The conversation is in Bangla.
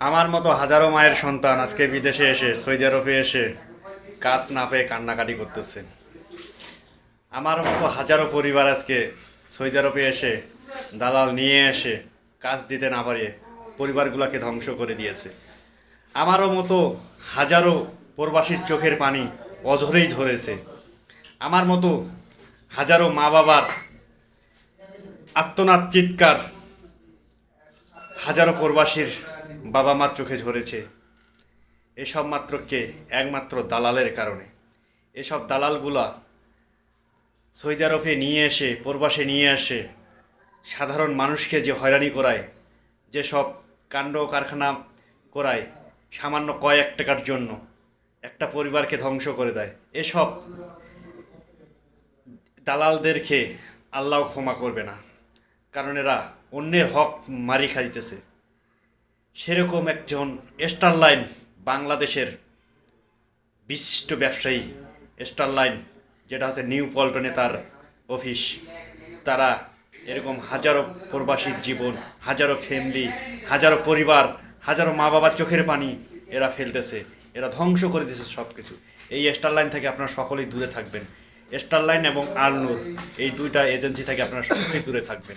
আমার মতো হাজারো মায়ের সন্তান আজকে বিদেশে এসে সৌদি আরবে এসে কাজ না পেয়ে কান্নাকাটি করতেছে। আমার মতো হাজারো পরিবার আজকে সৌদি আরবে এসে দালাল নিয়ে এসে কাজ দিতে না পারিয়ে পরিবারগুলোকে ধ্বংস করে দিয়েছে। আমারও মতো হাজারো প্রবাসীর চোখের পানি অঝরেই ঝরেছে। আমার মতো হাজারো মা বাবার আর্তনাদ চিৎকার হাজারো প্রবাসীর বাবা মার চোখে ঝরেছে। এসব মাত্র কে? একমাত্র দালালের কারণে। এসব দালালগুলা সৌদি আরবে নিয়ে এসে প্রবাসে নিয়ে আসে সাধারণ মানুষকে যে হয়রানি করায়, যেসব কাণ্ড কারখানা করায় সামান্য কয়েক টাকার জন্য একটা পরিবারকে ধ্বংস করে দেয়, এসব দালালদেরকে আল্লাহ ক্ষমা করবে না, কারণ এরা অন্যের হক মারি খাইতেছে। সেরকম একজন স্টারলাইন বাংলাদেশের বিশিষ্ট ব্যবসায়ী, স্টারলাইন যেটা হচ্ছে নিউ পল্টনে তার অফিস, তারা এরকম হাজারো প্রবাসীর জীবন, হাজারো ফ্যামিলি, হাজারো পরিবার, হাজারো মা বাবার চোখের পানি এরা ফেলতেছে, এরা ধ্বংস করে দিতেছে সব কিছু। এই স্টারলাইন থেকে আপনারা সকলেই দূরে থাকবেন। স্টারলাইন এবং আলনুর এই দুইটা এজেন্সি থেকে আপনারা সকলেই দূরে থাকবেন।